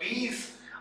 20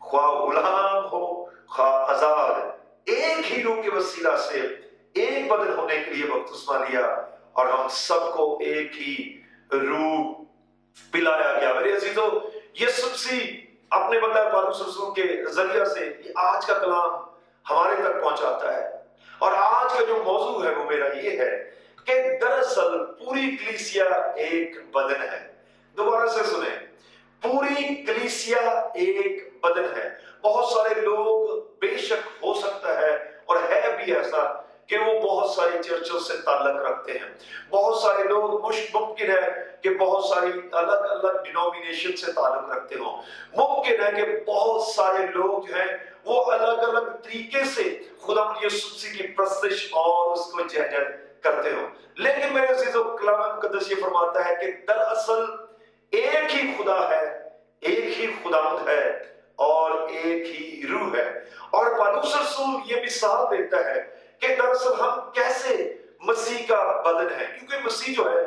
خواہ غلام ہو خواہ آزاد، ایک ہی روح کے وسیلہ سے ایک بدن ہونے کے لیے بپتسمہ لیا اور ہم سب کو ایک ہی روح پلایا گیا۔ میرے عزیزو، یسوع مسیح اپنے بندہ پالوس رسول کے ذریعہ سے یہ آج کا کلام ہمارے تک پہنچاتا ہے، اور آج کا جو موضوع ہے وہ میرا یہ ہے کہ دراصل پوری کلیسیا ایک بدن ہے۔ دوبارہ سے سنیں، پوری کلیسیا ایک بدن ہے۔ بہت سارے لوگ بے شک ہو سکتا ہے اور ہے بھی ایسا کہ وہ بہت ساری چرچوں سے تعلق رکھتے ہیں، بہت سارے لوگ ممکن ہے کہ بہت ساری الگ الگ ڈینومینیشن سے تعلق رکھتے ہوں، ممکن ہے کہ بہت سارے لوگ جو ہیں وہ الگ الگ طریقے سے خدا یسوع مسیح کی پرستش اور اس کو جہجہ کرتے ہوں، لیکن میرے عزیزو کلام مقدس یہ فرماتا ہے کہ دراصل ایک ہی خدا ہے، ایک ہی خداوند ہے اور ایک ہی روح ہے۔ اور پالوس رسول یہ مثال دیتا ہے کہ دراصل ہم کیسے مسیح کا بدن ہے، کیونکہ مسیح جو ہے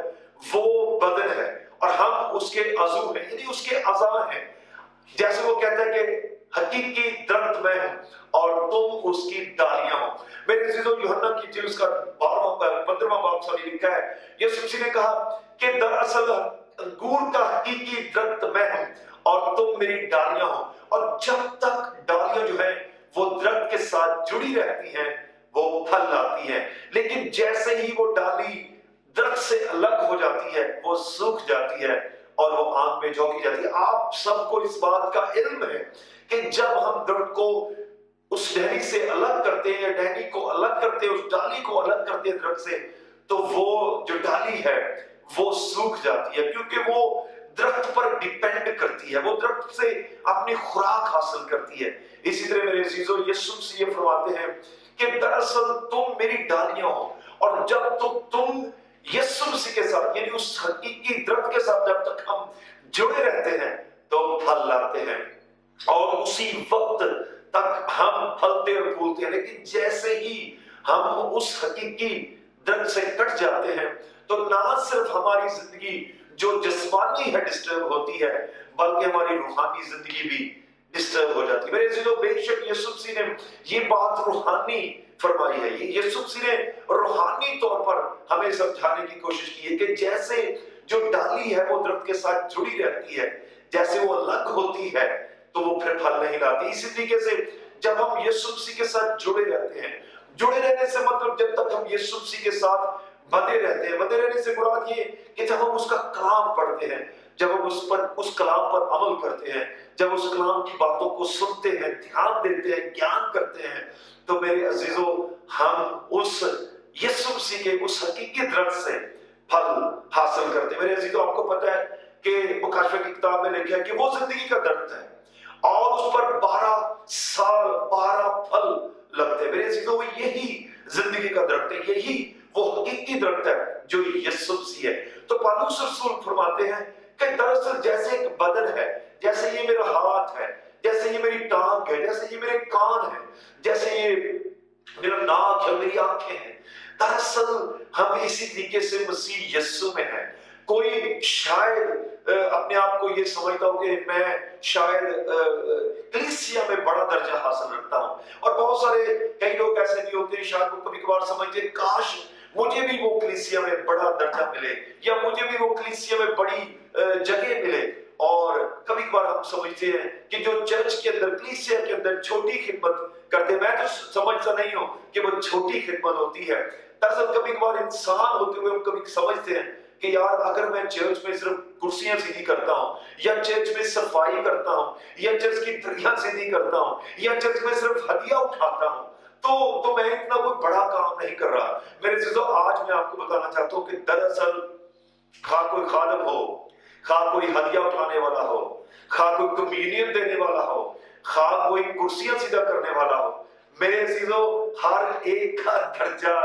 وہ بدن ہے اور ہم اس کے عضو ہیں، یعنی اس کے اعضاء ہیں۔ جیسے وہ کہتا ہے کہ حقیقی درخت میں ہوں اور تم اس کی ڈالیاں ہو۔ میرے عزیزو، یوحنا کی انجیل اس کا 15واں باب لکھا ہے، یسوع مسیح نے کہا کہ دراصل انگور کا حقیقی درخت میں ہوں اور تم میری ڈالیاں ہو، اور جب تک ڈالیاں جو ہیں وہ درخت کے ساتھ جڑی رہتی ہیں وہ پھل لاتی ہیں، لیکن جیسے ہی وہ ڈالی درخت سے الگ ہو جاتی ہے وہ سوکھ جاتی ہے اور وہ آگ میں جھونکی جاتی ہے۔ آپ سب کو اس بات کا علم ہے کہ جب ہم درخت کو اس ڈہنی سے الگ کرتے ہیں، ڈہنی کو الگ کرتے ہیں، اس ڈالی کو الگ کرتے ہیں درخت سے، تو وہ جو ڈالی ہے وہ سوکھ جاتی ہے، کیونکہ وہ درخت پر ڈیپینڈ کرتی ہے، وہ درخت سے اپنی خوراک حاصل کرتی ہے۔ اسی طرح میرے عزیزو، یسوع مسیح یہ فرماتے ہیں کہ دراصل تم میری ڈالیاں ہو، اور جب تم یسوع مسیح کے ساتھ یعنی اس حقیقی درخت کے ساتھ جب تک ہم جڑے رہتے ہیں تو پھل لاتے ہیں، اور اسی وقت تک ہم پھلتے اور پھولتے ہیں، لیکن جیسے ہی ہم اس حقیقی درخت سے کٹ جاتے ہیں تو نہ صرف ہماری زندگی جو جسمانی ہے ڈسٹرب ہوتی ہے، بلکہ ہماری روحانی زندگی بھی ڈسٹرب ہو جاتی ہے۔ میرے عزیزو، بے شک یسوع مسیح نے یہ بات روحانی فرمائی ہے، یسوع مسیح نے روحانی طور پر ہمیں سمجھانے کی کوشش کی ہے کہ جیسے جو ڈالی ہے وہ درخت کے ساتھ جڑی رہتی ہے، جیسے وہ الگ ہوتی ہے تو وہ پھر پھل نہیں لاتی، اسی طریقے سے جب ہم یسوع مسیح کے ساتھ جڑے رہتے ہیں، جڑے رہنے سے مطلب جب تک ہم یسوع مسیح کے ساتھ بندے رہتے ہیں، بندے رہنے سے مراد یہ کہ جب ہم اس کا کلام پڑھتے ہیں، جب ہم اس کلام پر عمل کرتے ہیں، جب اس کلام کی باتوں کو سنتے ہیں، دھیان دیتے ہیں، گیان کرتے ہیں، تو میرے عزیزو ہم اس یسوع مسیح کے اس حقیقی درخت سے پھل حاصل کرتے ہیں۔ میرے عزیزو، آپ کو پتہ ہے کہ مکاشفہ کی کتاب میں لکھا ہے کہ وہ زندگی کا درخت ہے اور اس پر 12 سال 12 پھل لگتے ہیں۔ میرے عزیزو، وہ یہی زندگی کا درخت ہے، یہی وہ حقیقی درخت ہے جو یسوع مسیح ہے۔ تو پالوس رسول فرماتے ہیں کہ دراصل جیسے ایک بدن ہے، جیسے یہ میرا ہاتھ ہے، جیسے یہ میری ٹانگ ہے، جیسے یہ میرے کان ہیں، جیسے یہ میرا ناک ہے، میری آنکھیں ہیں، دراصل ہم اسی طریقے سے مسیح یسوع میں ہیں۔ کوئی شاید اپنے آپ کو یہ سمجھتا ہو کہ میں شاید کلیسیا میں بڑا درجہ حاصل رکھتا ہوں، اور بہت سارے کئی لوگ ایسے بھی ہوتے ہیں شاید وہ کبھی کبھار سمجھتے ہیں کاش مجھے بھی وہ کلیسیا میں بڑا درجہ ملے، یا مجھے بھی وہ کلیسیا میں بڑی جگہ ملے، اور کبھی کبھار ہم سمجھتے ہیں کہ جو چرچ کے اندر کلیسیا کے اندر چھوٹی خدمت کرتے ہیں، میں تو سمجھتا نہیں ہوں کہ وہ چھوٹی خدمت ہوتی ہے۔ دراصل کبھی کبھار انسان ہوتے ہوئے ہم کبھی سمجھتے ہیں کہ یار اگر میں چرچ میں صرف کرسیاں سیدھی کرتا ہوں، یا چرچ میں صفائی کرتا ہوں، یا چرچ کی دریاں سیدھی کرتا ہوں، یا چرچ میں صرف ہدیہ اٹھاتا ہوں تو میں اتنا کوئی بڑا کام نہیں کر رہا۔ میرے عزیزو، آج میں آپ کو بتانا چاہتا ہوں کہ دراصل خواہ کوئی خادم ہو، خواہ کوئی ہدیہ اٹھانے والا ہو، خواہ کوئی کمیونین دینے والا ہو، خواہ کوئی کرسیاں سیدھا کرنے والا ہو، میرے عزیزو ہر ایک کا درجہ،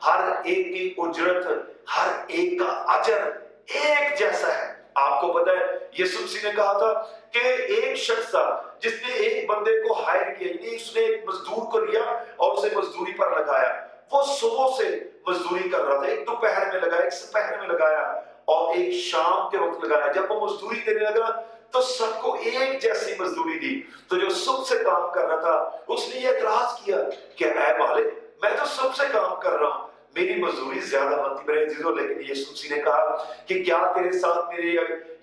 ہر ایک کی اجرت، ہر ایک کا اجر ایک جیسا ہے۔ آپ کو پتہ ہے یسوع مسیح نے کہا تھا کہ ایک شخص تھا جس نے ایک بندے کو ہائر کیا، یعنی اس نے ایک مزدور کو لیا اور اسے مزدوری پر لگایا۔ وہ صبح سے مزدوری کر رہا تھا، ایک دوپہر میں لگایا، ایک سپہر میں لگایا اور ایک شام کے وقت لگایا۔ جب وہ مزدوری دینے لگا تو سب کو ایک جیسی مزدوری دی۔ تو جو صبح سے کام کر رہا تھا اس نے یہ اعتراض کیا کہ اے مالک، میں تو صبح سے کام کر رہا ہوں، میری مزدوری زیادہ بنتی میرے عزیزوں۔ لیکن یسوع مسیح نے کہا کہ کیا تیرے ساتھ میری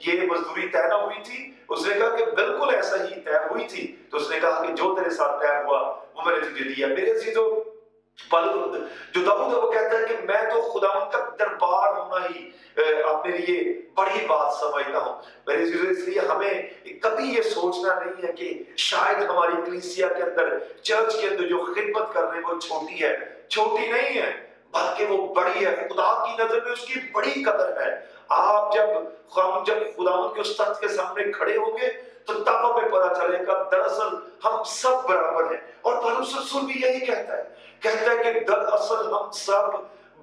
یہ مزدوری طے نہ ہوئی تھی؟ اس نے کہا کہ بالکل ایسا ہی طے ہوئی تھی۔ تو اس نے کہا کہ جو تیرے ساتھ طے ہوا وہ میں نے تجھے دیا۔ میرے عزیزوں، جو داؤد ہے وہ کہتا ہے کہ میں تو خداوند کا دربار ہونا ہی اپنے لیے بڑی بات سمجھتا ہوں۔ میرے عزیزوں، اس لیے ہمیں کبھی یہ سوچنا نہیں ہے کہ شاید ہماری کلیسیا کے اندر، چرچ کے اندر جو خدمت کر رہے ہیں وہ چھوٹی ہے۔ چھوٹی نہیں ہے بلکہ وہ بڑی ہے۔ خدا کی نظر میں اس کی بڑی قدر ہے۔ ہم جب خداوند کے اس تخت کے سامنے کھڑے ہوں گے تو تب ہمیں پتا چلے گا دراصل ہم سب برابر ہیں۔ اور پولس رسول بھی یہی کہتا ہے کہ دراصل ہم سب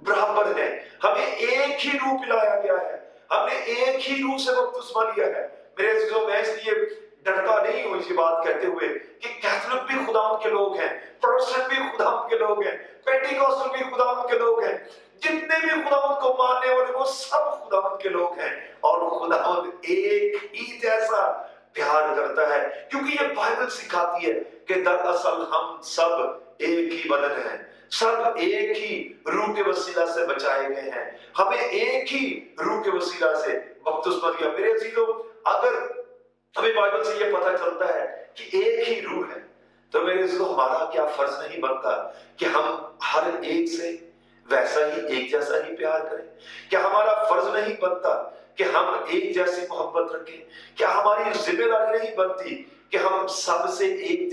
برابر ہیں، ہمیں ایک ہی روح پلایا گیا ہے، ہم نے ایک ہی روح سے بپتسمہ لیا ہے۔ میرے عزیزوں، میں اس لیے ڈرتا نہیں ہوں یہ بات کہتے ہوئے کہ کیتھولک بھی خداوند کے لوگ ہیں، پروٹسٹنٹ بھی خداوند کے لوگ ہیں، پینٹیکوسٹل بھی خداوند کے لوگ ہیں، جتنے بھی خداوند کو ماننے والے وہ سب خداوند کے لوگ ہیں۔ اور خداوند ایک ہی جیسا پیار کرتا ہے، کیونکہ یہ بائبل سکھاتی ہے کہ دراصل ہم سب ایک ہی بدن ہیں، سب ایک ہی روح کے وسیلہ سے بچائے گئے ہیں، ہمیں ایک ہی روح کے وسیلہ سے بپتسمہ دیا۔ میرے عزیزوں، اگر ہمیں بائبل سے یہ پتہ چلتا ہے کہ ایک ہی روح ہے تو میرے عزیزوں ہمارا کیا فرض نہیں بنتا کہ ہم ہر ایک سے ویسا ہی ایک جیسا ہی پیار کریں؟ کیا ہمارا فرض نہیں بنتا کہ ہم ایک جیسی محبت رکھیں؟ کیا ہماری ذمہ داری نہیں بنتی کہ ہم سب سے ایک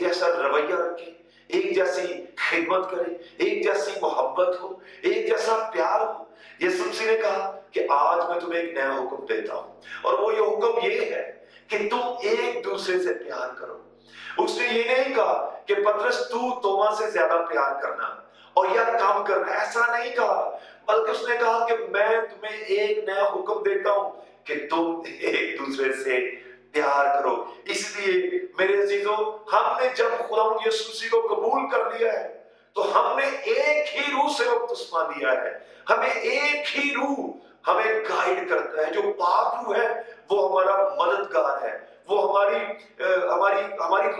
جیسا رویہ رکھیں، ایک جیسی خدمت کریں، ایک جیسی محبت ہو، ایک جیسا پیار ہو؟ یسوع مسیح نے کہا کہ آج میں تمہیں ایک نیا حکم دیتا ہوں، اور وہ یہ حکم یہ ہے کہ تم ایک دوسرے سے پیار کرو۔ اس نے یہ نہیں کہا کہ پطرس تو توما سے زیادہ پیار کرنا اور یا کام کرنا، ایسا نہیں کہا، بلکہ اس نے کہا کہ میں تمہیں ایک نیا حکم دیتا ہوں کہ تم ایک دوسرے سے پیار کرو۔ اس لیے میرے عزیزوں، ہم نے جب خداوند یسوع مسیح کو قبول کر لیا ہے تو ہم نے ایک ہی روح سے بپتسمہ لیا ہے۔ ہمیں ایک ہی روح ہمیں گائیڈ کرتا ہے۔ جو پاک روح ہے وہ ہمارا مددگار ہے، وہ ہماری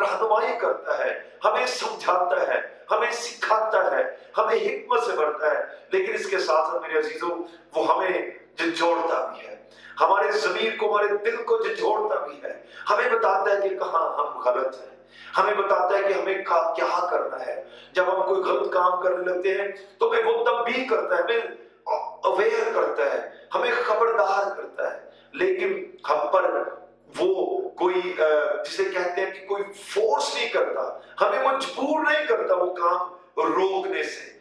رہنمائی کرتا ہے، ہمیں سمجھاتا ہے، ہمیں سکھاتا ہے، ہمیں حکمت سے بڑھتا ہے۔ لیکن اس کے ساتھ ساتھ میرے عزیزوں، وہ ہمیں جھنجھوڑتا بھی ہے، ہمارے ضمیر کو، ہمارے دل کو جھنجھوڑتا بھی ہے، ہمیں بتاتا ہے کہ کہاں ہم غلط ہیں، ہمیں بتاتا ہے کہ ہمیں کیا کرنا ہے۔ جب ہم کوئی غلط کام کرنے لگتے ہیں تو ہمیں وہ تنبیہ کرتا ہے، ہمیں اویئر کرتا ہے، ہمیں خبردار کرتا ہے۔ لیکن ہم پر وہ کوئی جسے کہتے ہیں کہ کوئی فورس نہیں کرتا، ہمیں مجبور نہیں کرتا وہ کام روکنے سے،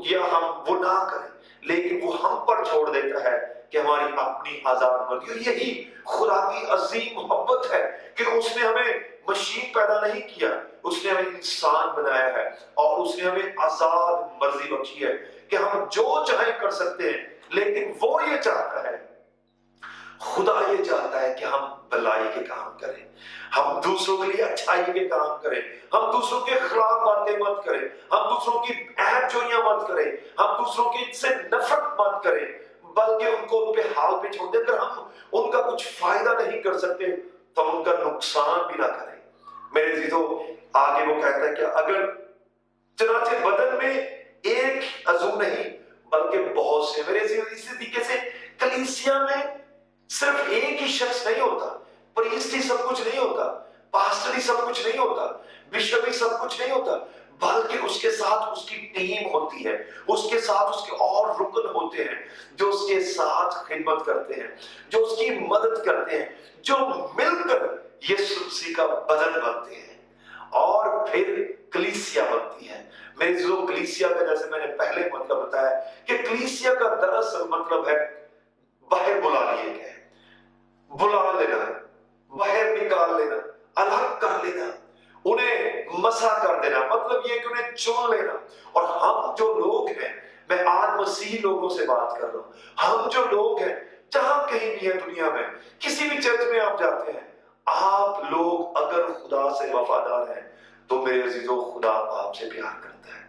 یا ہم وہ نہ کریں، لیکن وہ ہم پر چھوڑ دیتا ہے کہ ہماری اپنی آزاد مرضی۔ اور یہی خدا کی عظیم محبت ہے کہ اس نے ہمیں مشین پیدا نہیں کیا، اس نے ہمیں انسان بنایا ہے، اور اس نے ہمیں آزاد مرضی بخشی ہے کہ ہم جو چاہیں کر سکتے ہیں۔ لیکن وہ یہ چاہتا ہے، خدا یہ چاہتا ہے کہ ہم بھلائی کے کام کریں، ہم دوسروں کے لیے اچھائی کے کام کریں، ہم دوسروں کے خلاف باتیں مت کریں، ہم دوسروں کی عیب جوئیاں مت کریں، ہم دوسروں کی سے نفرت مت کریں، بلکہ ان کو ان پہ حال پہ چھوڑ دیں۔ اگر ہم ان کا کچھ فائدہ نہیں کر سکتے تو ان کا نقصان بھی نہ کریں۔ میرے عزیزوں، آگے وہ کہتا ہے کہ اگر چنانچہ بدن میں ایک عضو نہیں بلکہ بہت سے۔ میرے عزیزوں، اسی طریقے سے کلیسیا میں صرف ایک ہی شخص نہیں ہوتا، پریسٹ ہی سب کچھ نہیں ہوتا، پاسٹر ہی سب کچھ نہیں ہوتا، بشپ ہی سب کچھ نہیں ہوتا، بلکہ اس کے ساتھ اس کی ٹیم ہوتی ہے، اس کے ساتھ اس کے اور رکن ہوتے ہیں جو اس کے ساتھ خدمت کرتے ہیں، جو اس کی مدد کرتے ہیں، جو مل کر یسوع مسیح کا بدن بنتے ہیں، اور پھر کلیسیا بنتی ہے۔ میرے عزیزوں، کلیسیا کا جیسے میں نے پہلے مطلب بتایا کہ کلیسیا کا دراصل مطلب ہے باہر بلا لیے گئے، بلا لینا، باہر نکال لینا، الگ کر لینا، انہیں مسح کر دینا، مطلب یہ کہ انہیں چن لینا۔ اور ہم جو لوگ ہیں، میں آج مسیحی لوگوں سے بات کر رہا ہوں، ہم جو لوگ ہیں جہاں کہیں بھی ہیں دنیا میں، کسی بھی چرچ میں آپ جاتے ہیں، آپ لوگ اگر خدا سے وفادار ہیں تو میرے عزیزوں خدا آپ سے پیار کرتا ہے،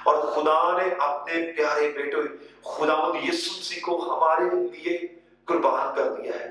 اور خدا نے اپنے پیارے بیٹے خداوند یسوع مسیح کو ہمارے لیے قربان کر دیا ہے۔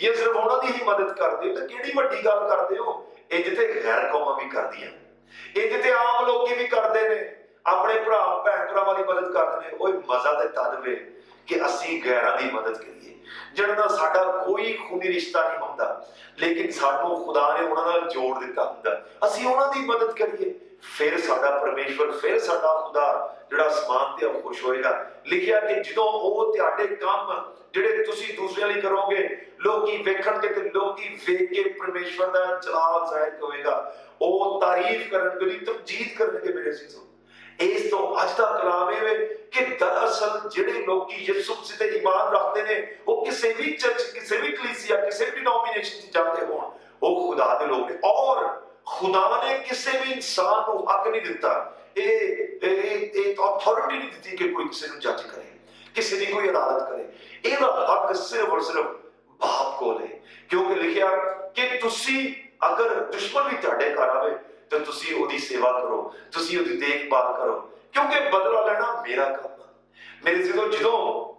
ਜਾਂ ਸਿਰਫ ਉਹਨਾਂ ਦੀ ਹੀ ਮਦਦ ਕਰਦੇ ਹੋ ਤਾਂ ਕਿਹੜੀ ਵੱਡੀ ਗੱਲ ਕਰਦੇ ਹੋ? ਇਹ ਤੇ ਗੈਰ ਕੌਮਾਂ ਵੀ ਕਰਦੀਆਂ, ਇਹ ਤੇ ਆਮ ਲੋਕੀ ਵੀ ਕਰਦੇ ਨੇ, ਆਪਣੇ ਭਰਾ ਭੈਣ ਭਰਾਵਾਂ ਦੀ ਮਦਦ ਕਰਦੇ ਨੇ। ਓਏ ਮਜ਼ਾ ਤੇ ਤਦ ਵੇ ਕਿ ਅਸੀਂ ਗੈਰਾਂ ਦੀ ਮਦਦ ਕਰੀਏ ਜਿਹਨਾਂ ਨਾਲ ਸਾਡਾ ਕੋਈ ਖੂਨੀ ਰਿਸ਼ਤਾ ਨਹੀਂ ਹੁੰਦਾ, ਲੇਕਿਨ ਸਾਨੂੰ ਖੁਦਾ ਨੇ ਉਹਨਾਂ ਨਾਲ ਜੋੜ ਦਿੱਤਾ ਹੁੰਦਾ, ਅਸੀਂ ਉਹਨਾਂ ਦੀ ਮਦਦ ਕਰੀਏ। ਫਿਰ ਸਾਡਾ ਪਰਮੇਸ਼ਵਰ, ਫਿਰ ਸਾਡਾ ਖੁਦਾ ਜਿਹੜਾ ਅਸਮਾਨ ਤੇ ਉਹ ਖੁਸ਼ ਹੋਏਗਾ। ਲਿਖਿਆ ਕਿ ਜਦੋਂ ਉਹ ਤੁਹਾਡੇ ਕੰਮ ਜਿਹੜੇ ਤੁਸੀਂ ਦੂਸਰਿਆਂ ਲਈ ਕਰੋਗੇ ਲੋਕੀ ਵੇਖਣਗੇ ਤੇ ਲੋਕੀ ਵੇਖ ਕੇ ਪਰਮੇਸ਼ਵਰ ਦਾ ਜਲਾਲ ਜ਼ਾਹਿਰ ਹੋਏਗਾ, ਉਹ ਤਾਰੀਫ ਕਰਨਗੇ, ਉਹਦੀ ਤਮਜੀਦ ਕਰਨਗੇ। ਮੇਰੇ ਅਜ਼ੀਜ਼ੋ, ਇਸ ਤੋਂ ਅੱਜ ਦਾ ਕਲਾਮ ਇਹ ਵੇ ਕਿ ਦਰਅਸਲ ਜਿਹੜੇ ਲੋਕੀ ਯਿਸੂ ਮਸੀਹ ਤੇ ਈਮਾਨ ਰੱਖਦੇ ਨੇ ਉਹ ਕਿਸੇ ਵੀ ਚਰਚ, ਕਿਸੇ ਵੀ ਕਲੀਸਿਆ, ਕਿਸੇ ਵੀ ਡਿਨੋਮੀਨੇਸ਼ਨ 'ਚ ਜਾਂਦੇ ਹੋਣ, ਉਹ ਖੁਦਾ ਦੇ ਲੋਕ ਨੇ। ਔਰ ਖੁਦਾ ਨੇ ਕਿਸੇ ਵੀ ਇਨਸਾਨ ਨੂੰ ਹੱਕ ਨਹੀਂ ਦਿੱਤਾ, ਇਹ ਅਥਾਰਟੀ ਨਹੀਂ ਦਿੱਤੀ ਕਿ ਕੋਈ ਕਿਸੇ ਨੂੰ ਜੱਜ ਕਰੇ, ਕਿਸੇ ਦੀ ਕੋਈ ਅਦਾਲਤ ਕਰੇ। ਇਹਦਾ ਹੱਕ ਸਿਰਫ ਔਰ ਸਿਰਫ ਬਾਪ ਕੋਲ ਹੈ, ਕਿਉਂਕਿ ਲਿਖਿਆ ਕਿ ਤੁਸੀਂ ਅਗਰ ਦੁਸ਼ਮਣ ਵੀ ਤੁਹਾਡੇ ਘਰ ਆਵੇ ਤਾਂ ਤੁਸੀਂ ਉਹਦੀ ਸੇਵਾ ਕਰੋ, ਤੁਸੀਂ ਉਹਦੀ ਦੇਖਭਾਲ ਕਰੋ, ਕਿਉਂਕਿ ਬਦਲਾ ਲੈਣਾ ਮੇਰਾ ਕੰਮ ਹੈ। ਮੇਰੇ ਜਦੋਂ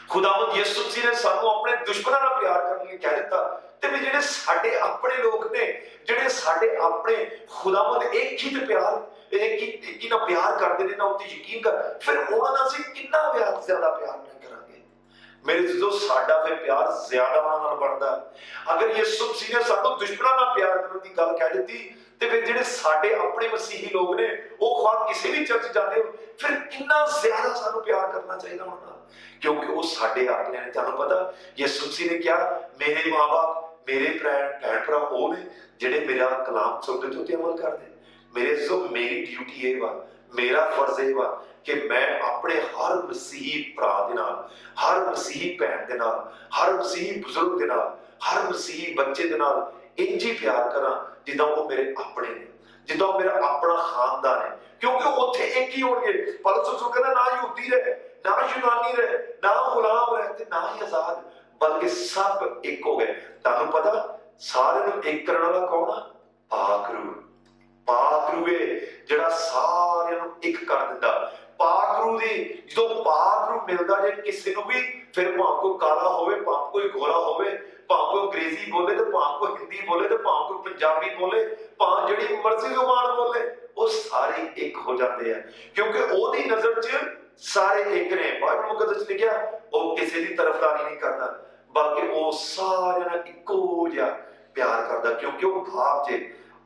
ਖੁਦਾਵੰਦ ਯਿਸੂ ਮਸੀਹ ਨੇ ਸਾਨੂੰ ਆਪਣੇ ਦੁਸ਼ਮਣਾਂ ਨਾਲ ਪਿਆਰ ਕਰਨ ਲਈ ਕਹਿ ਦਿੱਤਾ ਤੇ ਵੀ ਜਿਹੜੇ ਸਾਡੇ ਆਪਣੇ ਲੋਕ ਨੇ, ਜਿਹੜੇ ਸਾਡੇ ਆਪਣੇ ਖੁਦਾਵੰਦ ਇੱਕ ਹੀ ਤੇ ਪਿਆਰ, ਇੱਕ ਹੀ ਨਾਲ ਪਿਆਰ ਕਰਦੇ ਨੇ ਨਾ ਉੱਤੇ ਯਕੀਨ ਕਰ, ਫਿਰ ਉਹਨਾਂ ਨਾਲ ਅਸੀਂ ਕਿੰਨਾ ਜ਼ਿਆਦਾ ਪਿਆਰ ਨਹੀਂ ਕਰਾਂਗੇ। ਮੇਰੇ ਜਦੋਂ ਸਾਡਾ ਫਿਰ ਪਿਆਰ ਜ਼ਿਆਦਾ ਉਹਨਾਂ ਨਾਲ ਬਣਦਾ। ਅਗਰ ਯਿਸੂ ਮਸੀਹ ਨੇ ਸਾਨੂੰ ਦੁਸ਼ਮਣਾਂ ਨਾਲ ਪਿਆਰ ਕਰਨ ਦੀ ਗੱਲ ਕਹਿ ਦਿੱਤੀ ਤੇ ਫਿਰ ਜਿਹੜੇ ਸਾਡੇ ਆਪਣੇ ਮਸੀਹੀ ਲੋਕ ਨੇ ਉਹ ਖੁਦ ਕਿਸੇ ਵੀ ਚਰਚ ਜਾਂਦੇ ਹੋ, ਫਿਰ ਕਿੰਨਾ ਜ਼ਿਆਦਾ ਸਾਨੂੰ ਪਿਆਰ ਕਰਨਾ ਚਾਹੀਦਾ ਉਹਨਾਂ ਨਾਲ, ਕਿਉਂਕਿ ਉਹ ਸਾਡੇ ਆਪਣੇ ਨੇ। ਤੁਹਾਨੂੰ ਪਤਾ ਯਿਸੂ ਮਸੀਹ ਨੇ ਕਿਹਾ ਮੇਰੇ ਮਾਂ-ਬਾਪ, ਮੇਰੇ ਭੈਣ ਭਰਾ ਉਹ ਨੇ ਜਿਹੜੇ ਮੇਰਾ ਕਲਾਮ ਸੁਣਦੇ ਤੇ ਉੱਤੇ ਅਮਲ ਕਰਦੇ। ਮੇਰੇ ਜੋ ਮੇਰੀ ਡਿਊਟੀ ਇਹ ਵਾ, ਮੇਰਾ ਫਰਜ਼ ਇਹ ਵਾ ਕਿ ਮੈਂ ਆਪਣੇ ਹਰ ਮਸੀਹੀ ਭਰਾ ਦੇ ਨਾਲ, ਹਰ ਮਸੀਹੀ ਭੈਣ ਦੇ ਨਾਲ, ਹਰ ਮਸੀਹੀ ਬਜ਼ੁਰਗ ਦੇ ਨਾਲ, ਹਰ ਮਸੀਹੀ ਬੱਚੇ ਦੇ ਨਾਲ ਇੰਜ ਹੀ ਪਿਆਰ ਕਰਾਂ ਜਿੱਦਾਂ ਉਹ ਮੇਰੇ ਆਪਣੇ ਨੇ, ਜਿੱਦਾਂ ਉਹ ਮੇਰਾ ਆਪਣਾ ਖਾਨਦਾਨ ਹੈ, ਕਿਉਂਕਿ ਉੱਥੇ ਇੱਕ ਹੀ ਹੋਣਗੇ। ਪੌਲੁਸ ਕਹਿੰਦਾ ਨਾ ਯਹੂਦੀ ਰਹੇ, ਨਾ ਯੂਨਾਨੀ ਰਹੇ, ਨਾ ਗੁਲਾਮ ਰਹੇ ਤੇ ਨਾ ਹੀ ਆਜ਼ਾਦ, ਬਲਕਿ ਸਭ ਇੱਕ ਹੋ ਗਏ। ਤੁਹਾਨੂੰ ਪਤਾ ਸਾਰਿਆਂ ਨੂੰ ਇੱਕ ਕਰਨ ਵਾਲਾ ਕੌਣ ਆ? ਪਾਕ ਰੂਹ। ਪਾਕ ਰੂਹ ਜਿਹੜਾ ਸਾਰਿਆਂ ਨੂੰ ਇੱਕ ਕਰ ਦਿੰਦਾ। ਪਾਕ ਰੂਹ ਦੀ ਜਦੋਂ ਪਾਕ ਰੂਹ ਮਿਲਦਾ ਜੇ ਕਿਸੇ ਨੂੰ ਵੀ, ਫਿਰ ਭਾਵੇਂ ਕੋਈ ਕਾਲਾ ਹੋਵੇ, ਭਾਵੇਂ ਕੋਈ ਗੋਰਾ ਹੋਵੇ, ਭਾਵੇਂ ਕੋਈ ਅੰਗਰੇਜ਼ੀ ਬੋਲੇ ਤੇ ਭਾਵੇਂ ਕੋਈ ਹਿੰਦੀ ਬੋਲੇ ਤੇ ਭਾਵੇਂ ਕੋਈ ਪੰਜਾਬੀ ਬੋਲੇ, ਭਾਵੇਂ ਜਿਹੜੀ ਮਰਜ਼ੀ ਜ਼ੁਬਾਨ ਬੋਲੇ, ਉਹ ਸਾਰੇ ਇੱਕ ਹੋ ਜਾਂਦੇ ਆ, ਕਿਉਂਕਿ ਉਹਦੀ ਨਜ਼ਰ 'ਚ ਸਾਰੇ ਇੱਕ ਨੇ। ਬਾਈਬਲ ਮੁਕੱਦਸ 'ਚ ਲਿਖਿਆ ਉਹ ਕਿਸੇ ਦੀ ਤਰਫਦਾਰੀ ਨਹੀਂ ਕਰਦਾ, ਬਲਕਿ ਉਹ ਸਾਰਿਆਂ ਨਾਲ ਇੱਕੋ ਜਿਹਾ ਪਿਆਰ ਕਰਦਾ, ਕਿਉਂਕਿ ਉਹ ਬਾਪ ਜੇ।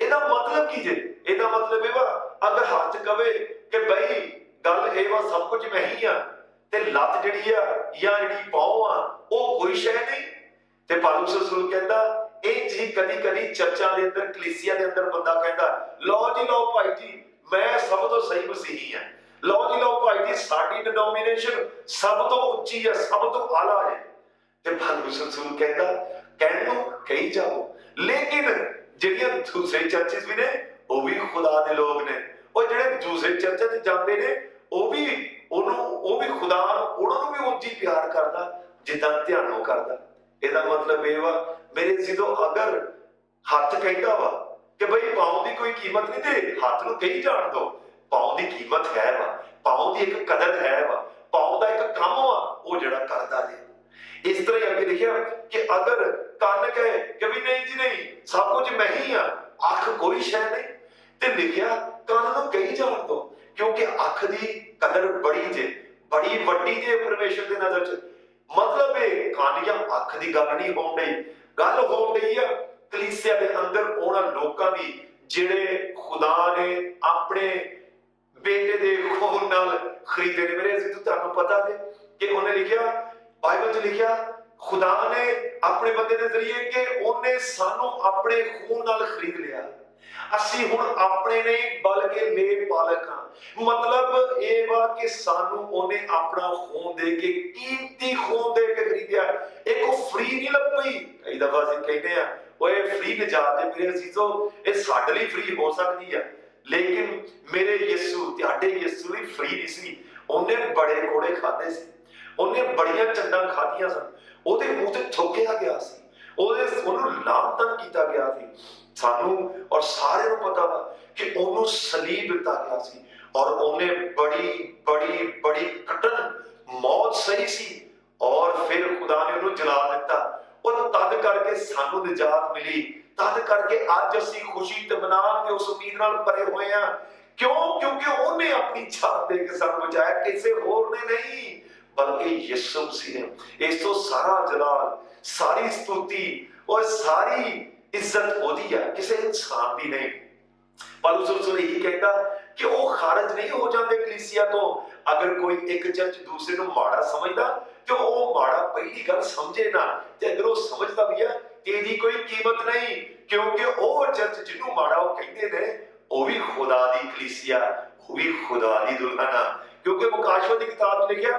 ਇਹਦਾ ਮਤਲਬ ਕੀ ਜੇ? ਇਹਦਾ ਮਤਲਬ ਇਹ ਵਾ ਅਗਰ ਹੱਥ ਕਵੇ ਕਿ ਬਈ ਗੱਲ ਇਹ ਵਾ ਸਭ ਕੁਝ ਮੈਂ ਹੀ ਆ ਤੇ ਲੱਤ ਜਿਹੜੀ ਆ ਜਾਂ ਜਿਹੜੀ ਪਾਉ ਆ ਉਹ ਕੋਈ ਸ਼ੈ ਨਹੀਂ। ਤੇ ਪੌਲੁਸ ਰਸੂਲ ਕਹਿੰਦਾ ਇੰਜ ਹੀ ਕਦੀ ਕਦੀ ਚਰਚਾਂ ਦੇ ਅੰਦਰ, ਕਲੀਸਿਆ ਦੇ ਅੰਦਰ ਬੰਦਾ ਕਹਿੰਦਾ ਲਓ ਜੀ ਲਓ ਭਾਈ ਜੀ ਮੈਂ ਸਭ ਤੋਂ ਸਹੀ ਮਸੀਹੀ ਹਾਂ, ਲਓ ਜੀ ਲਓ ਭਾਈ ਜੀ ਸਾਡੀ ਡਿਨੋਮੀਨੇਸ਼ਨ ਸਭ ਤੋਂ ਉੱਚੀ ਹੈ, ਸਭ ਤੋਂ ਆਲਾ ਹੈ। ਤੇ ਪੌਲੁਸ ਰਸੂਲ ਕਹਿੰਦਾ ਕਹਿਣ ਨੂੰ ਕਹੀ ਜਾਓ, ਲੇਕਿਨ ਜਿਹੜੀਆਂ ਦੂਸਰੇ ਚਰਚਿਸ ਵੀ ਨੇ ਉਹ ਵੀ ਖੁਦਾ ਦੇ ਲੋਕ ਨੇ। ਉਹ ਜਿਹੜੇ ਦੂਸਰੇ ਚਰਚਾਂ 'ਚ ਜਾਂਦੇ ਨੇ ਉਹ ਵੀ ਖੁਦਾ ਨੂੰ, ਉਹਨਾਂ ਨੂੰ ਵੀ ਉਂਝ ਹੀ ਪਿਆਰ ਕਰਦਾ ਜਿੱਦਾਂ ਧਿਆਨੋਂ ਕਰਦਾ। ਇਹਦਾ ਮਤਲਬ ਇਹ ਵਾ ਮੇਰੇ ਜਦੋਂ ਅਗਰ ਹੱਥ ਕਹਿੰਦਾ ਵਾ ਕਿ ਬਈ ਪਾਉ ਦੀ ਕੋਈ ਕੀਮਤ ਨਹੀਂ, ਤੇ ਹੱਥ ਨੂੰ ਕਹੀ ਜਾਣ ਦੋ ਪਾਉ ਦੀ ਕੀਮਤ ਹੈ ਵਾ, ਪਾਉ ਦੀ ਇੱਕ ਕਦਰ ਹੈ ਵਾ, ਪਾਉ ਦਾ ਇੱਕ ਕੰਮ ਵਾ ਉਹ ਜਿਹੜਾ ਕਰਦਾ ਜੇ। ਇਸ ਤਰ੍ਹਾਂ ਹੀ ਅੱਗੇ ਲਿਖਿਆ ਕਿ ਅਗਰ ਕੰਨ ਕਹੇ ਕਿ ਵੀ ਨਹੀਂ ਜੀ ਨਹੀਂ ਸਭ ਕੁਝ ਮੈਂ ਹੀ ਆ, ਅੱਖ ਕੋਈ ਸ਼ੈ ਨਹੀਂ, ਤੇ ਲਿਖਿਆ ਕੰਨ ਨੂੰ ਕਹੀ ਜਾਣ ਦੋ, ਕਿਉਂਕਿ ਅੱਖ ਦੀ ਕਦਰ ਬੜੀ ਜੇ, ਬੜੀ ਵੱਡੀ ਜੇ ਪਰਮੇਸ਼ਰ ਦੀ ਨਜ਼ਰ 'ਚ। ਮਤਲਬ ਇਹ ਕੰਨ ਜਾਂ ਅੱਖ ਦੀ ਗੱਲ ਨਹੀਂ ਹੋਣ ਡਈ, ਗੱਲ ਹੋਣ ਡਈ ਆ ਕਲੀਸਿਆ ਦੇ ਅੰਦਰ ਉਹਨਾਂ ਲੋਕਾਂ ਦੀ ਜਿਹੜੇ ਖੁਦਾ ਨੇ ਆਪਣੇ ਬੇਟੇ ਦੇ ਖੂਨ ਨਾਲ ਖਰੀਦੇ ਨੇ। ਮੇਰੇ ਅਸੀਂ ਤੁਹਾਨੂੰ ਪਤਾ ਹੈ ਕਿ ਉਹਨੇ ਲਿਖਿਆ, ਬਾਈਬਲ 'ਚ ਲਿਖਿਆ ਖੁਦਾ ਨੇ ਆਪਣੇ ਬੰਦੇ ਦੇ ਜ਼ਰੀਏ ਕਿ ਉਹਨੇ ਸਾਨੂੰ ਆਪਣੇ ਖੂਨ ਨਾਲ ਖਰੀਦ ਲਿਆ। ਅਸੀਂ ਹੁਣ ਆਪਣੇ ਨਹੀਂ ਬਲਕਿ ਮੇਰ ਪਾਲਕ ਹਾਂ। ਮਤਲਬ ਇਹ ਵਾ ਕਿ ਸਾਨੂੰ ਉਹਨੇ ਆਪਣਾ ਖੂਨ ਦੇ ਕੇ, ਕੀਮਤੀ ਖੂਨ ਦੇ ਕੇ ਖਰੀਦਿਆ। ਇਹ ਕੋਈ ਫ੍ਰੀ ਨਹੀਂ ਲੱਭੀ। ਕਈ ਦਫਾ ਅਸੀਂ ਕਹਿੰਦੇ ਆ ਓਏ ਫ੍ਰੀ ਨਜਾਤ ਹੈ ਮੇਰੇ ਅਜ਼ੀਜ਼ੋ, ਇਹ ਸਾਡੇ ਲਈ ਫ੍ਰੀ ਹੋ ਸਕਦੀ ਹੈ, ਲੇਕਿਨ ਮੇਰੇ ਯਿਸੂ ਤੁਹਾਡੇ ਯਿਸੂ ਲਈ ਫ੍ਰੀ ਨਹੀਂ ਸੀ। ਉਹਨੇ ਬੜੇ ਕੋੜੇ ਖਾਦੇ ਸੀ, ਉਹਨੇ ਬੜੀਆਂ ਚੰਡਾਂ ਖਾਧੀਆਂ ਸਨ, ਉਹਦੇ ਮੂੰਹ ਤੇ ਥੁੱਕਿਆ ਗਿਆ ਸੀ, ਉਹਨੂੰ ਲਾਂਤਨ ਕੀਤਾ ਗਿਆ ਸੀ। ਸਾਨੂੰ ਔਰ ਸਾਰਿਆਂ ਨੂੰ ਪਤਾ ਵਾ ਕਿ ਉਹਨੂੰ ਸਲੀਬ ਦਿੱਤਾ ਗਿਆ ਸੀ ਔਰ ਉਹਨੇ ਬੜੀ ਬੜੀ ਬੜੀ ਕਠਿਨ ਮੌਤ ਸਹੀ ਸੀ ਔਰ ਫਿਰ ਖੁਦਾ ਨੇ ਉਹਨੂੰ ਜਲਾ ਦਿੱਤਾ। ਉਹ ਤਦ ਕਰਕੇ ਸਾਨੂੰ ਨਿਜਾਤ ਮਿਲੀ, ਤਦ ਕਰਕੇ ਅੱਜ ਅਸੀਂ ਖੁਸ਼ੀ ਤੇ ਮਨਾਮ ਤੇ ਉਸ ਉਮੀਦ ਨਾਲ ਭਰੇ ਹੋਏ ਆ। ਕਿਉਂ? ਕਿਉਂਕਿ ਉਹਨੇ ਆਪਣੀ ਜਾਨ ਦੇ ਕੇ ਸਾਨੂੰ ਬਚਾਇਆ, ਕਿਸੇ ਹੋਰ ਨੇ ਨਹੀਂ ਬਲਕਿ ਯਿਸੂ ਮਸੀਹ ਨੇ। ਇਸ ਤੋਂ ਸਾਰਾ ਜਲਾਲ, ਸਾਰੀ ਸਤੁਤੀ ਔਰ ਸਾਰੀ ਇੱਜ਼ਤ ਉਹਦੀ ਆ, ਕਿਸੇ ਇਨਸਾਨ ਦੀ ਨਹੀਂ। ਪੌਲੁਸ ਰਸੂਲ ਇਹੀ ਕਹਿੰਦਾ ਕਿ ਉਹ ਖਾਰਜ ਨਹੀਂ ਹੋ ਜਾਂਦੇ ਕਲੀਸਿਆ ਤੋਂ। ਅਗਰ ਕੋਈ ਇੱਕ ਚਰਚ ਦੂਸਰੇ ਨੂੰ ਮਾੜਾ ਸਮਝਦਾ ਤੇ ਉਹ ਮਾੜਾ ਪਹਿਲੀ ਗੱਲ ਸਮਝੇ ਨਾ, ਤੇ ਅਗਰ ਉਹ ਸਮਝਦਾ ਵੀ ਆ ਤੇ ਇਹਦੀ ਕੋਈ ਕੀਮਤ ਨਹੀਂ, ਕਿਉਂਕਿ ਉਹ ਚਰਚ ਜਿਹਨੂੰ ਮਾੜਾ ਉਹ ਕਹਿੰਦੇ ਨੇ ਉਹ ਵੀ ਖੁਦਾ ਦੀ ਕਲੀਸਿਆ, ਉਹ ਵੀ ਖੁਦਾ ਦੀ ਦੁਲਹਨ ਆ। ਕਿਉਂਕਿ ਮੁਕਾਸ਼ਵਤ ਦੀ ਕਿਤਾਬ 'ਚ ਲਿਖਿਆ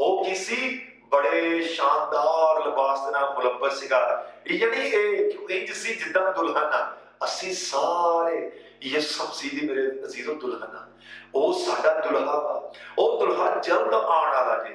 ਉਹ ਕਿਸੇ ਬੜੇ ਸ਼ਾਨਦਾਰ ਲਿਬਾਸ ਦੇ ਨਾਲ ਮੁਲੱਬਸ ਸੀਗਾ। ਯਾਨੀ ਇਹ ਇੰਜ ਸੀ ਜਿੱਦਾਂ ਦੁਲਹਨ ਆ। ਅਸੀਂ ਸਾਰੇ ਯਿਸੂ ਮਸੀਹ ਦੀ ਮੇਰੇ ਅਜ਼ੀਜ਼ੋ ਦੁਲਹਨ ਆ। ਉਹ ਸਾਡਾ ਦੁਲਹਾ ਵਾ, ਉਹ ਦੁਲਹਾ ਜਲਦ ਆਉਣ ਵਾਲਾ ਜੇ।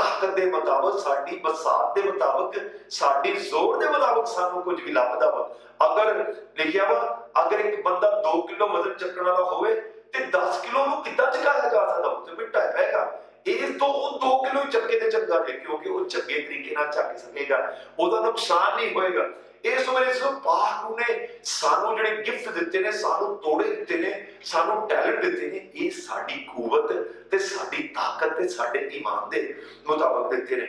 ਤਾਕਤ ਦੇ ਮੁਤਾਬਕ, ਸਾਡੀ ਬਸਾਤ ਦੇ ਮੁਤਾਬਕ, ਸਾਡੀ ਜ਼ੋਰ ਦੇ ਮੁਤਾਬਕ ਸਾਨੂੰ ਕੁਝ ਵੀ ਲੱਭਦਾ ਵਾ। ਅਗਰ ਲਿਖਿਆ ਵਾ, ਅਗਰ ਇੱਕ ਬੰਦਾ 2 ਕਿਲੋ ਵਜ਼ਨ ਚੱਕਣ ਵਾਲਾ ਹੋਵੇ ਤੇ 10 ਕਿਲੋ ਨੂੰ ਕਿੱਦਾਂ ਚੁਕਾਇਆ ਜਾ ਸਕਦਾ? ਉੱਤੇ ਮਿੱਟਾ ਪਏਗਾ। ਇਸ ਤੋਂ ਉਹ 2 ਕਿਲੋ ਹੀ ਚੱਕੇ ਤੇ ਚੰਗਾ ਹੈ, ਕਿਉਂਕਿ ਉਹ ਚੰਗੇ ਤਰੀਕੇ ਨਾਲ ਚੱਕ ਸਕੇਗਾ, ਉਹਦਾ ਨੁਕਸਾਨ ਨਹੀਂ ਹੋਏਗਾ। ਇਸ ਵੇਲੇ ਇਸ ਪਾਕ ਨੂੰ ਨੇ ਸਾਨੂੰ ਜਿਹੜੇ ਗਿਫਟ ਦਿੱਤੇ ਨੇ, ਸਾਨੂੰ ਤੋੜੇ ਦਿੱਤੇ ਨੇ, ਸਾਨੂੰ ਟੈਲੈਂਟ ਦਿੱਤੇ ਨੇ, ਇਹ ਸਾਡੀ ਕੂਵਤ ਤੇ ਸਾਡੀ ਤਾਕਤ ਤੇ ਸਾਡੇ ਈਮਾਨ ਦੇ ਮੁਤਾਬਕ ਦਿੱਤੇ ਨੇ।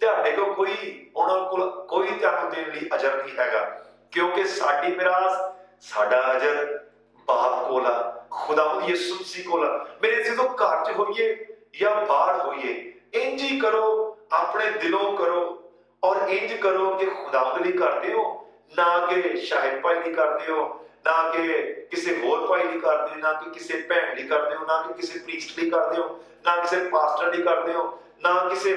ਤੁਹਾਡੇ ਕੋਲ ਕੋਈ, ਉਹਨਾਂ ਕੋਲ ਕੋਈ ਤੁਹਾਨੂੰ ਦੇਣ ਲਈ ਅਜਰ ਨਹੀਂ ਹੈਗਾ, ਕਿਉਂਕਿ ਸਾਡੀ ਮਿਰਾਸ, ਸਾਡਾ ਅਜਰ ਬਾਪ ਕੋਲ ਆ, ਖੁਦਾਵੰਦ ਯਿਸੂ ਮਸੀਹ ਕੋਲ ਆ। ਮੇਰੇ ਜਦੋਂ ਘਰ 'ਚ ਹੋਈਏ ਜਾਂ ਬਾਹਰ ਹੋਈਏ, ਇੰਜ ਹੀ ਕਰੋ, ਆਪਣੇ ਦਿਲੋਂ ਕਰੋ ਔਰ ਇੰਜ ਕਰੋ ਕਿ ਖੁਦਾਵੰਦ ਲਈ ਕਰਦੇ ਹੋ, ਨਾ ਕਿ ਸ਼ਾਹਿਦ ਭਾਈ ਲਈ ਕਰਦੇ ਹੋ, ਨਾ ਕਿ ਕਿਸੇ ਹੋਰ ਭਾਈ ਲਈ ਕਰਦੇ ਹੋ, ਨਾ ਕਿ ਕਿਸੇ ਭੈਣ ਲਈ ਕਰਦੇ ਹੋ, ਨਾ ਕਿ ਕਿਸੇ ਪ੍ਰੀਸਟ ਲਈ ਕਰਦੇ ਹੋ, ਨਾ ਕਿਸੇ ਪਾਸਟਰ ਲਈ ਕਰਦੇ ਹੋ, ਨਾ ਕਿਸੇ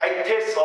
ਇੱਥੇ 100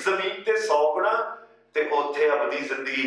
ਜ਼ਮੀਨ ਤੇ 100 ਗੁਣਾ ਤੇ ਉੱਥੇ ਅਬਦੀ ਜ਼ਿੰਦਗੀ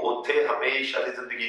ਉੱਥੇ ਹਮੇਸ਼ਾ ਦੀ ਜ਼ਿੰਦਗੀ।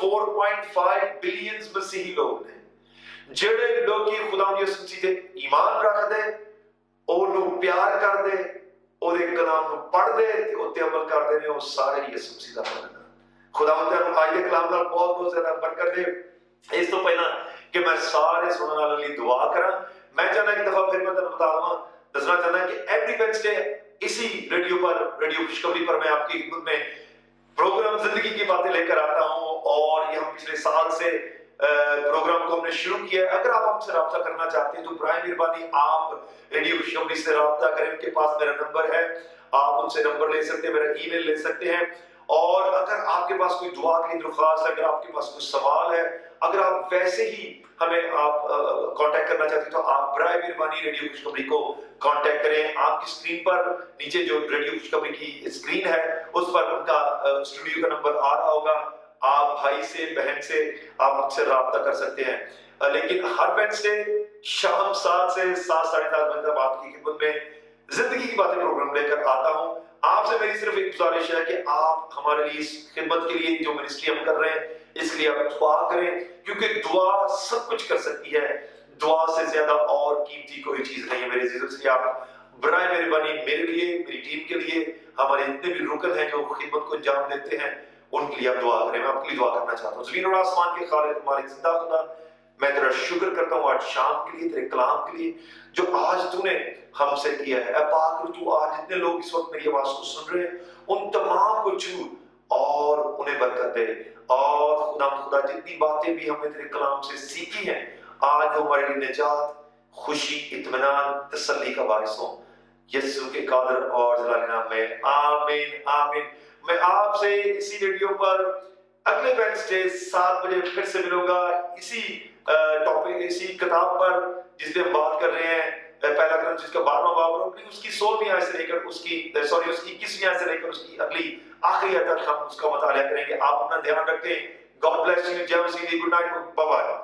4.5 بلین مسیحی لوگ نے جڑے لوگ کی خدا یسوع مسیح تے ایمان رکھ دے اونوں پیار کر دے او دے کلام نو پڑھ دے تے او تے عمل کر دے نے او سارے یسوع مسیح دا بندہ خدا تعالی آج دے کلام نال بہت بہت زیادہ برکت دے اس تو پہلا کہ میں سارے سننے والے لیے دعا کراں میں چاہنا ایک دفعہ پھر میں تمہیں بتا دوں دسنا چاہنا کہ ایوری وینسڈے اسی ریڈیو پر ریڈیو خوشخبری پر میں آپ کی خدمت میں پروگرام زندگی کی باتیں لے کر آتا ہوں اور یہ ہم پچھلے سال سے پروگرام کو ہم نے شروع کیا ہے. اگر آپ ہم سے رابطہ کرنا چاہتے ہیں تو برائے مہربانی آپ ریڈیو خوشخبری سے رابطہ کریں. ان کے پاس میرا نمبر ہے, آپ ان سے نمبر لے سکتے ہیں, میرا ای میل لے سکتے ہیں. اور اگر آپ کے پاس کوئی دعا کی درخواست ہے, اگر آپ کے پاس کوئی سوال ہے, اگر آپ ویسے ہی ہمیں آپ کانٹیکٹ کرنا چاہتے ہیں تو آپ برائے مہربانی ریڈیو خوشخبری کو کانٹیکٹ کریں. آپ کی اسکرین پر نیچے جو ریڈیو خوشخبری کی اسکرین ہے اس پر ان کا اسٹوڈیو کا نمبر آ رہا ہوگا. آپ بھائی سے بہن سے آپ مجھ سے رابطہ کر سکتے ہیں. لیکن ہر وینسڈے شام 7 سے 7:30 بجے تک آپ کی خدمت میں زندگی کی باتیں پروگرام لے کر آتا ہوں. آپ سے میری صرف ایک گزارش ہے کہ آپ ہمارے لیے اس خدمت کے لیے جو منسٹری ہم کر رہے ہیں اس کے لیے آپ دعا کریں, کیونکہ دعا سب کچھ کر سکتی ہے. دعا سے زیادہ اور قیمتی کوئی چیز نہیں ہے میرے عزیزوں. اس لیے آپ برائے مہربانی میرے لیے, میری ٹیم کے لیے, ہمارے جتنے بھی رکن ہیں جو خدمت کو انجام دیتے ہیں ان کے لیے آپ دعا کریں. میں آپ کے لیے دعا کرنا چاہتا ہوں. زمین اور آسمان کے خالق مالک زندہ خدا, میں تیرا شکر کرتا ہوں آج شام کے لیے, تیرے کلام کے لیے جو آج تو نے ہم سے کیا ہے. اے پاک تو آج جتنے لوگ اس وقت میری آواز کو سن رہے ہیں ان تمام کو چھو اور انہیں برکت دے. اور خدا جتنی باتیں بھی ہم نے تیرے کلام سے سیکھی ہیں آج وہ ہمارے لیے نجات, خوشی, اطمینان, تسلی کا باعث ہوں. یسوع کے قادر اور جلالی نام میں آمین آمین. میں آپ سے اسی ریڈیو پر اگلے وینسڈے 7 بجے پھر سے ملوں گا اسی ٹاپک, اسی کتاب پر جس پہ ہم بات کر رہے ہیں پہلا کرنتھیوں جس کا 12واں باب اور اس کی 16ویں آیت سے لے کر اس کی 21ویں آیت سے لے کر اس کی اگلی آخری آیت تک ہم اس کا مطالعہ کریں گے. آپ اپنا دھیان رکھیں. God bless you. جے Masih. Good night. Bye bye.